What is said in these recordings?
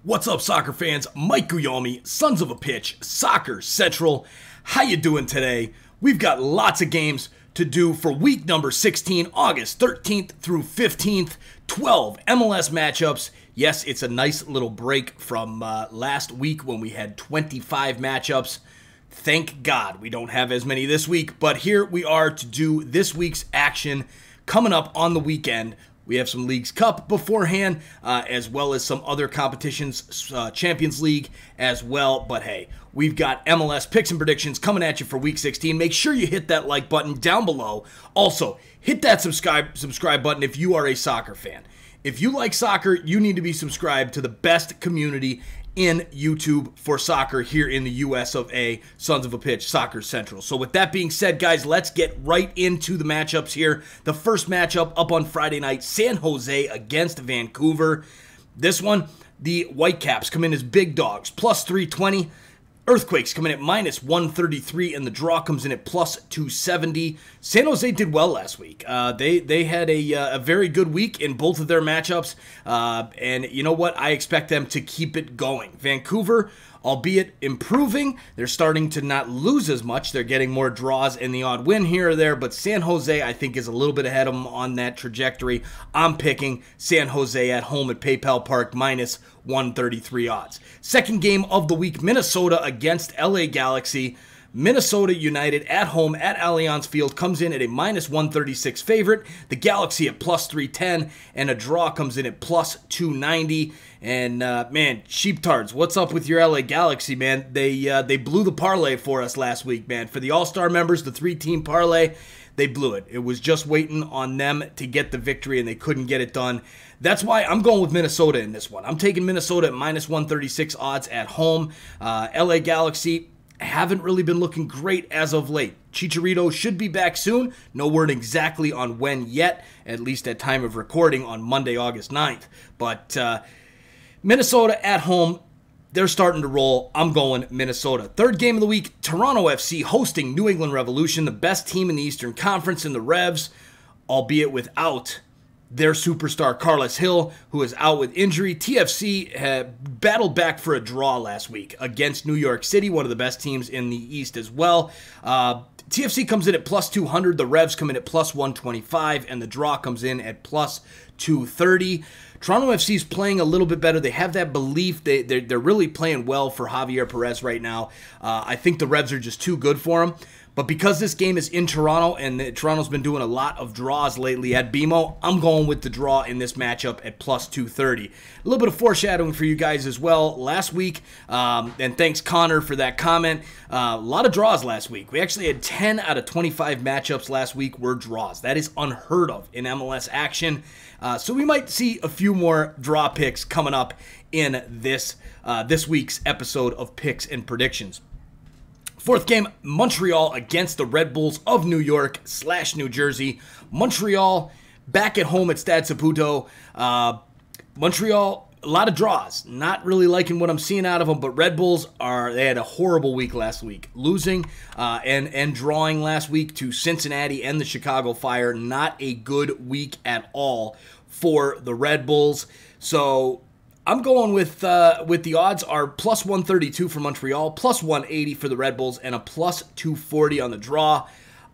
What's up, soccer fans? Mike Guglielmi, Sons of a Pitch, Soccer Central. How you doing today? We've got lots of games to do for week number 16, August 13th through 15th. 12 MLS matchups. Yes, it's a nice little break from last week when we had 25 matchups. Thank God we don't have as many this week, but here we are to do this week's action coming up on the weekend. We have some Leagues Cup beforehand, as well as some other competitions, Champions League as well. But hey, we've got MLS Picks and Predictions coming at you for Week 16. Make sure you hit that like button down below. Also, hit that subscribe button if you are a soccer fan. If you like soccer, you need to be subscribed to the best community in YouTube for soccer here in the US of A, Sons of a Pitch, Soccer Central. So with that being said, guys, let's get right into the matchups here. The first matchup up on Friday night, San Jose against Vancouver. This one, the Whitecaps come in as big dogs, plus 320. Earthquakes come in at minus 133, and the draw comes in at plus 270. San Jose did well last week. They had a very good week in both of their matchups, and you know what? I expect them to keep it going. Vancouver, albeit improving, they're starting to not lose as much. They're getting more draws and the odd win here or there, but San Jose, I think, is a little bit ahead of them on that trajectory. I'm picking San Jose at home at PayPal Park, minus 133 odds. Second game of the week, Minnesota against LA Galaxy. Minnesota United at home at Allianz Field comes in at a minus 136 favorite. The Galaxy at plus 310, and a draw comes in at plus 290. And man, sheeptards, what's up with your LA Galaxy, man? They blew the parlay for us last week, man. For the All-Star members, the 3-team parlay, they blew it. It was just waiting on them to get the victory, and they couldn't get it done. That's why I'm going with Minnesota in this one. I'm taking Minnesota at minus 136 odds at home. LA Galaxy haven't really been looking great as of late. Chicharito should be back soon. No word exactly on when yet, at least at time of recording on Monday, August 9th. But Minnesota at home, they're starting to roll. I'm going Minnesota. Third game of the week, Toronto FC hosting New England Revolution, the best team in the Eastern Conference in the Revs, albeit without their superstar Carlos Hill, who is out with injury. TFC battled back for a draw last week against New York City, one of the best teams in the East as well. TFC comes in at plus 200, the Revs come in at plus 125, and the draw comes in at plus 230. Toronto FC is playing a little bit better. They have that belief. They're really playing well for Javier Perez right now. I think the Revs are just too good for him. But because this game is in Toronto, and Toronto's been doing a lot of draws lately at BMO, I'm going with the draw in this matchup at plus 230. A little bit of foreshadowing for you guys as well. Last week, and thanks Connor for that comment, a lot of draws last week. We actually had 10 out of 25 matchups last week were draws. That is unheard of in MLS action. So we might see a few more draw picks coming up in this week's episode of Picks and Predictions. Fourth game, Montreal against the Red Bulls of New York / New Jersey. Montreal back at home at Stade Saputo. Montreal, a lot of draws. Not really liking what I'm seeing out of them, but Red Bulls they had a horrible week last week. Losing and drawing last week to Cincinnati and the Chicago Fire. Not a good week at all for the Red Bulls. So I'm going with the odds are plus 132 for Montreal, plus 180 for the Red Bulls, and a plus 240 on the draw.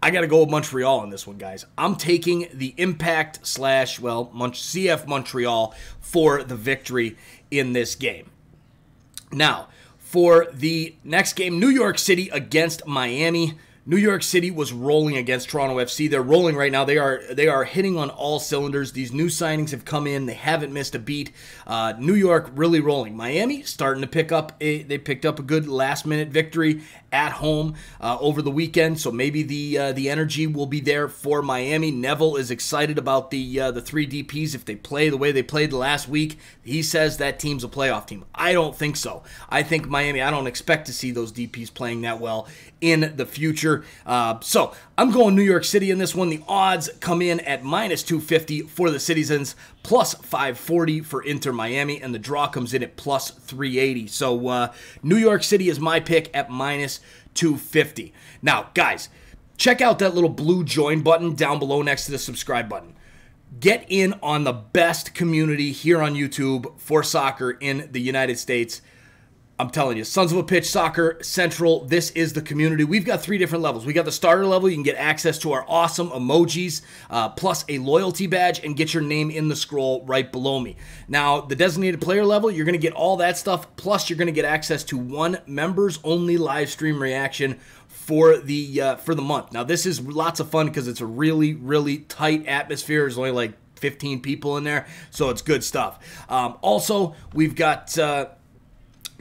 I got to go with Montreal on this one, guys. I'm taking the Impact / CF Montreal for the victory in this game. Now, for the next game, New York City against Miami. New York City was rolling against Toronto FC. They're rolling right now. They are hitting on all cylinders. These new signings have come in. They haven't missed a beat. New York really rolling. Miami starting to pick up. They picked up a good last-minute victory at home over the weekend. So maybe the energy will be there for Miami. Neville is excited about the three DPs if they play the way they played last week. He says that team's a playoff team. I don't think so. I think Miami. I don't expect to see those DPs playing that well in the future. So I'm going New York City in this one. The odds come in at minus 250 for the Citizens, plus 540 for Inter Miami, and the draw comes in at plus 380. So New York City is my pick at minus 250. Now, guys, check out that little blue join button down below next to the subscribe button. Get in on the best community here on YouTube for soccer in the United States. I'm telling you, Sons of a Pitch Soccer Central, this is the community. We've got 3 different levels. We got the starter level. You can get access to our awesome emojis, plus a loyalty badge, and get your name in the scroll right below me. Now, the designated player level, you're going to get all that stuff, plus you're going to get access to 1 members-only live stream reaction for the month. Now, this is lots of fun because it's a really, really tight atmosphere. There's only like 15 people in there, so it's good stuff. Also, we've got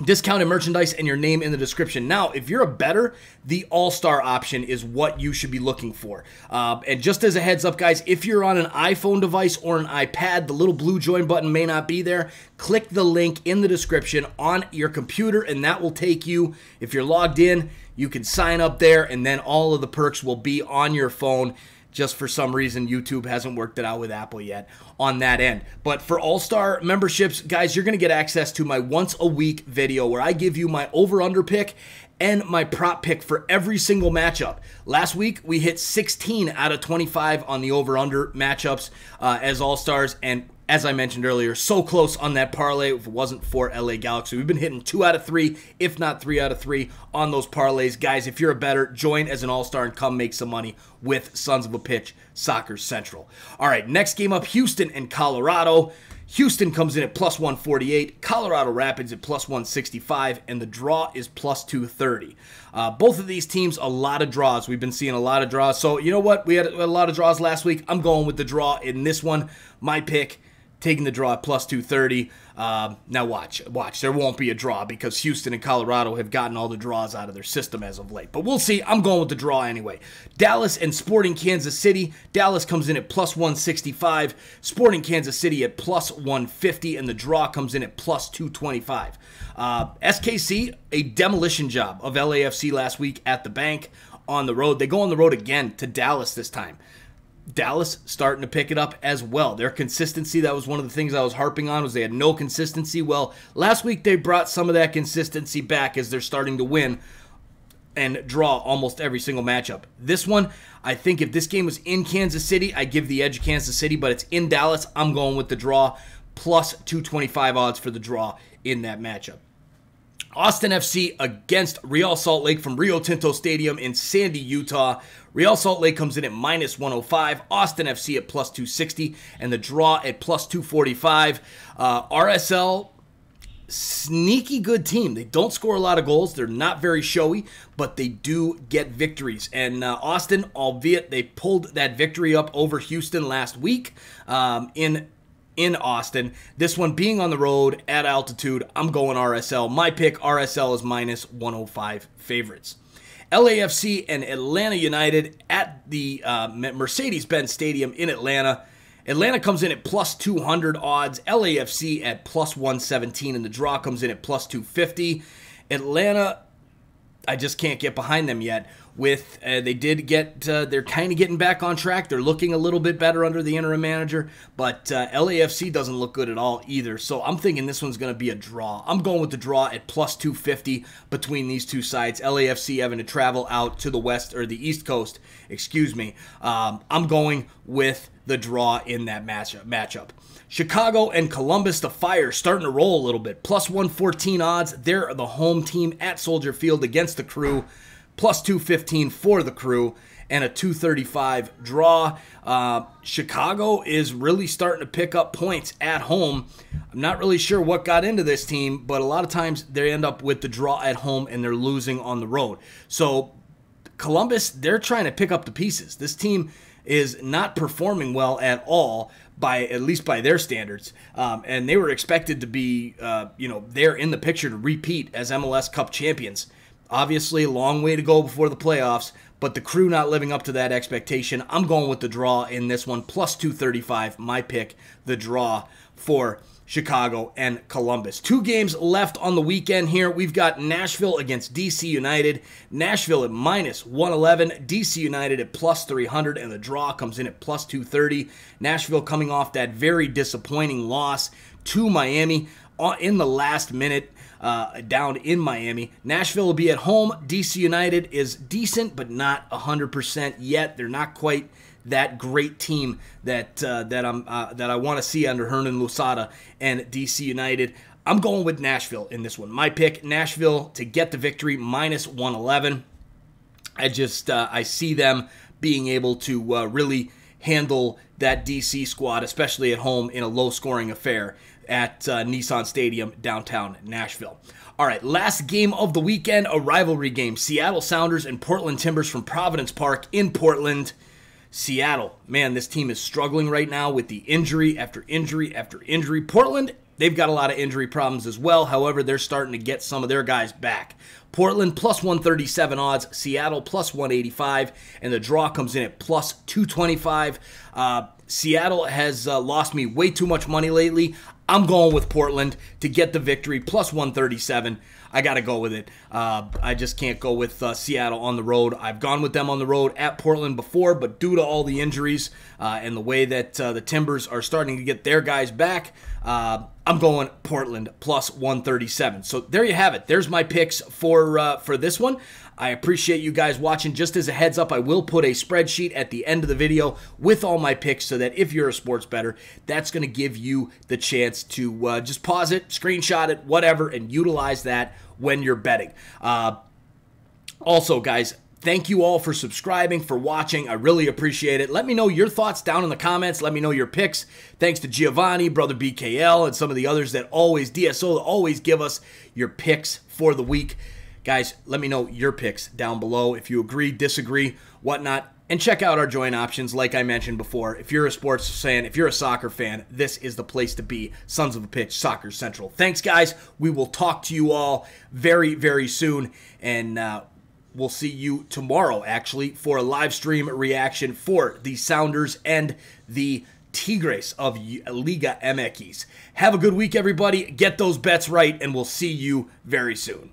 discounted merchandise and your name in the description. Now, if you're a bettor, the All-Star option is what you should be looking for. And just as a heads up, guys, if you're on an iPhone device or an iPad, the little blue join button may not be there. Click the link in the description on your computer, and that will take you, if you're logged in, you can sign up there, and then all of the perks will be on your phone. Just for some reason, YouTube hasn't worked it out with Apple yet on that end. But for All-Star memberships, guys, you're going to get access to my once-a-week video where I give you my over-under pick and my prop pick for every single matchup. Last week, we hit 16 out of 25 on the over-under matchups as All-Stars, and as I mentioned earlier, so close on that parlay if it wasn't for LA Galaxy. We've been hitting 2 out of 3, if not 3 out of 3 on those parlays. Guys, if you're a bettor, join as an all-star and come make some money with Sons of a Pitch Soccer Central. All right, next game up, Houston and Colorado. Houston comes in at plus 148, Colorado Rapids at plus 165, and the draw is plus 230. Both of these teams, a lot of draws. We've been seeing a lot of draws. So, you know what? We had a lot of draws last week. I'm going with the draw in this one. My pick, taking the draw at plus 230. Now watch. There won't be a draw because Houston and Colorado have gotten all the draws out of their system as of late. But we'll see. I'm going with the draw anyway. Dallas and Sporting Kansas City. Dallas comes in at plus 165. Sporting Kansas City at plus 150. And the draw comes in at plus 225. SKC, a demolition job of LAFC last week at the bank on the road. They go on the road again to Dallas this time. Dallas starting to pick it up as well. Their consistency, that was one of the things I was harping on, was they had no consistency. Well, last week they brought some of that consistency back as they're starting to win and draw almost every single matchup. This one, I think if this game was in Kansas City, I give the edge of Kansas City, but it's in Dallas. I'm going with the draw, plus 225 odds for the draw in that matchup. Austin FC against Real Salt Lake from Rio Tinto Stadium in Sandy, Utah. Real Salt Lake comes in at minus 105, Austin FC at plus 260, and the draw at plus 245. RSL, sneaky good team. They don't score a lot of goals. They're not very showy, but they do get victories. And Austin, albeit they pulled that victory up over Houston last week in Austin. This one being on the road at altitude, I'm going RSL. My pick, RSL is minus 105 favorites. LAFC and Atlanta United at the Mercedes-Benz Stadium in Atlanta. Atlanta comes in at plus 200 odds. LAFC at plus 117, and the draw comes in at plus 250. Atlanta, I just can't get behind them yet. With they did get, they're kind of getting back on track. They're looking a little bit better under the interim manager, but LAFC doesn't look good at all either. So I'm thinking this one's going to be a draw. I'm going with the draw at plus 250 between these two sides. LAFC having to travel out to the west or the east coast, excuse me. I'm going with the draw in that matchup. Chicago and Columbus, the Fire, starting to roll a little bit. Plus 114 odds. They're the home team at Soldier Field against the Crew. Plus 215 for the Crew and a 235 draw. Chicago is really starting to pick up points at home. I'm not really sure what got into this team, but a lot of times they end up with the draw at home and they're losing on the road. So Columbus, they're trying to pick up the pieces. This team is not performing well at all, at least by their standards, and they were expected to be, there in the picture to repeat as MLS Cup champions. Obviously, a long way to go before the playoffs, but the Crew not living up to that expectation. I'm going with the draw in this one, plus 235. My pick, the draw for Chicago and Columbus. 2 games left on the weekend here. We've got Nashville against DC United. Nashville at minus 111. DC United at plus 300, and the draw comes in at plus 230. Nashville coming off that very disappointing loss to Miami in the last minute. Down in Miami. Nashville will be at home. DC United is decent, but not 100% yet. They're not quite that great team that I want to see under Hernan Losada and DC United. I'm going with Nashville in this one. My pick, Nashville to get the victory, minus 111. I see them being able to really handle that DC squad, especially at home in a low-scoring affair at Nissan Stadium, downtown Nashville. All right, last game of the weekend, a rivalry game. Seattle Sounders and Portland Timbers from Providence Park in Portland. Seattle, man, this team is struggling right now with the injury after injury after injury. Portland, they've got a lot of injury problems as well. However, they're starting to get some of their guys back. Portland plus 137 odds, Seattle plus 185, and the draw comes in at plus 225. Seattle has lost me way too much money lately. I'm going with Portland to get the victory, plus 137. I got to go with it. I just can't go with Seattle on the road. I've gone with them on the road at Portland before, but due to all the injuries and the way that the Timbers are starting to get their guys back, I'm going Portland plus 137. So there you have it. There's my picks for this one. I appreciate you guys watching. Just as a heads up, I will put a spreadsheet at the end of the video with all my picks so that if you're a sports bettor, that's going to give you the chance to just pause it, screenshot it, whatever, and utilize that when you're betting. Also, guys, thank you all for subscribing, for watching. I really appreciate it. Let me know your thoughts down in the comments. Let me know your picks. Thanks to Giovanni, Brother BKL, and some of the others that always give us your picks for the week. Guys, let me know your picks down below if you agree, disagree, whatnot. And check out our joint options like I mentioned before. If you're a sports fan, if you're a soccer fan, this is the place to be. Sons of a Pitch, Soccer Central. Thanks, guys. We will talk to you all very, very soon. And we'll see you tomorrow, actually, for a live stream reaction for the Sounders and the Tigres of Liga MX. Have a good week, everybody. Get those bets right, and we'll see you very soon.